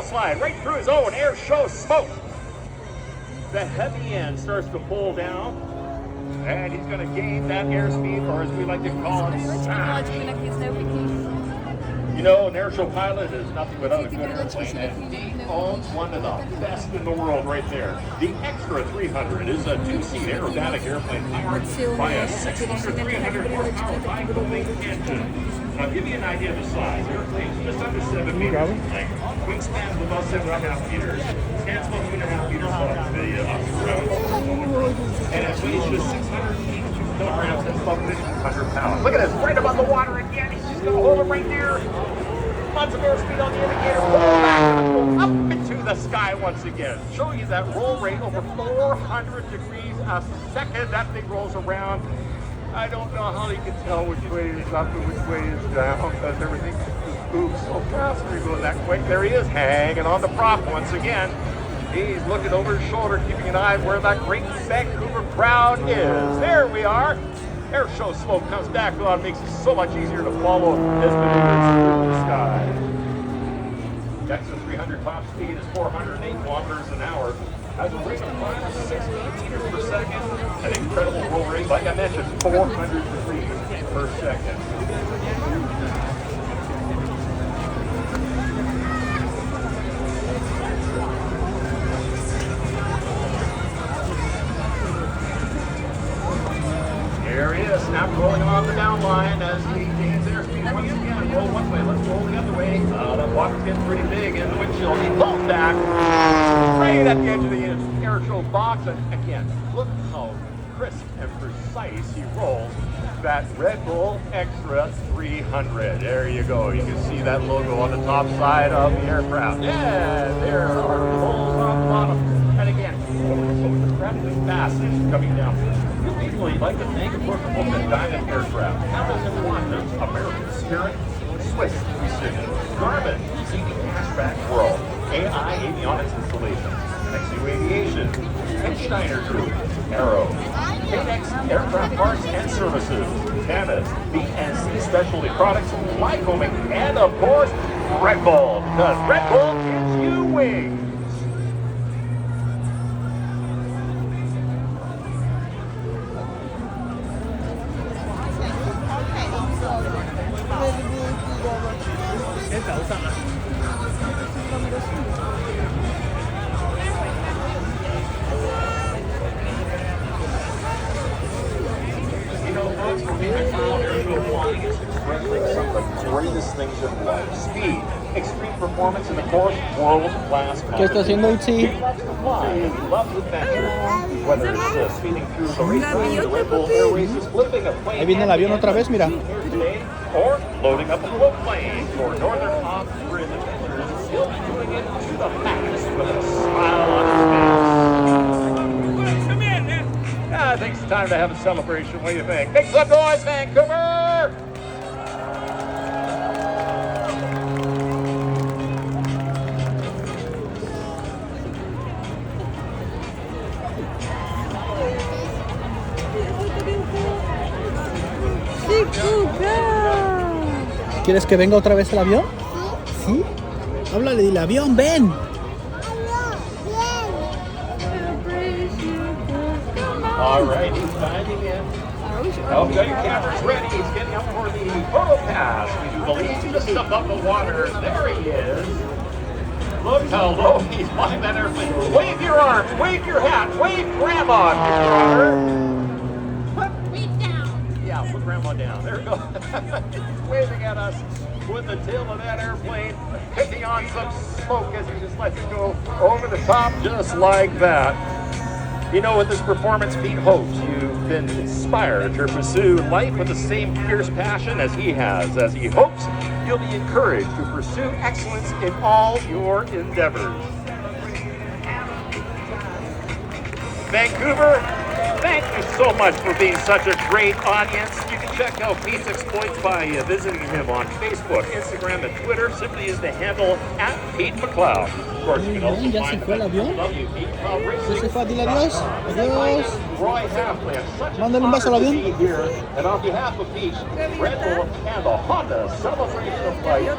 slide right through his own air show smoke. The heavy end starts to pull down, and he's going to gain that airspeed, or as we like to call it, surge. You know, an air show pilot is nothing but a good airplane, and he owns one of the best in the world right there. The Extra 300 is a two-seat aerobatic airplane powered by a 600-300 horsepower bi-coaling engine. I'll give you an idea of the size. The airplane's just under 7 meters in length. Wingspan is about 7.5 meters. Stands about 2.5 meters off the ground. And it weighs just 600 kilograms. That's about 1,500 pounds. Look at this, right above the water again. He's just going to hold it right there. Lots of airspeed on the indicator. Roll back and go up into the sky once again. Show you that roll rate over 400 degrees a second. That thing rolls around. I don't know how you can tell which way is up and which way is down because everything just moves so fast when you go that quick. There he is, hanging on the prop once again. He's looking over his shoulder, keeping an eye where that great Vancouver crowd is. There we are. Air show smoke comes back on, makes it so much easier to follow his maneuvers through the sky. Extra 300 top speed is 408 kilometers an hour. Has a rate of climb of 60 meters per second. An incredible roll rate, like I mentioned, 400 degrees per second. There he is, now rolling along the down line as he gains airspeed once again. Roll one way, let's roll the other way. That water's getting pretty big in the windshield. He pulls back right at the edge of the air show box. And again, look how crisp and precise he rolls that Red Bull Extra 300. There you go. You can see that logo on the top side of the aircraft. Yeah, there are holes on the bottom. And again, so incredibly fast as coming down. We'd like to thank a person from the Diamond Aircraft, Amazon Quantum, American Spirit, Swiss Precision, Garmin, CD Cashback World, AI Avionics Installations, XU Aviation, and Schneider Group, Aero, KNX Aircraft Parts and Services, Canada, BNC Specialty Products, Lycoming, and of course, Red Bull, because Red Bull gives you wings. Some of the greatest things in life. Speed, extreme performance, and of course, world-class ¿Qué está haciendo Utsi? He loves to fly, and he loves adventure. Whether it's speeding through the racetrack, the Red Bull Air Races, flipping a plane, Ahí viene el avión otra vez, mira. Today, or loading up a float plane for northern off-grid adventures. He'll be doing it to the max with a smile on his face. Come in, man. I think it's time to have a celebration. What do you think? Make some noise, Vancouver! ¿Quieres que venga otra vez el avión? ¿Sí? Háblale del avión, ven. All right, he's diving in. Oh, got your cameras ready. He's getting up for the photo pass. We do believe just above the water. There he is. Look how low he's flying that airplane. Wave your arms, wave your hat, wave grandma, Mr. Honor. Yeah, put grandma down. There we go. Waving at us with the tail of that airplane, picking on some smoke as he just lets it go over the top just like that. You know, with this performance Pete hopes you've been inspired to pursue life with the same fierce passion as he has, as he hopes you'll be encouraged to pursue excellence in all your endeavors. Vancouver, thank you so much for being such a great audience. You can check out Pete's exploits by visiting him on Facebook, Instagram, and Twitter. Simply use the handle @PeteMcLeod. Of course, you can also ¿Ya se find fue el avión? ¿Ya se fue? Dile adiós. Adiós. Mándale un beso al avión. And on behalf of Pete, Red Bull and the Honda Celebration of Life.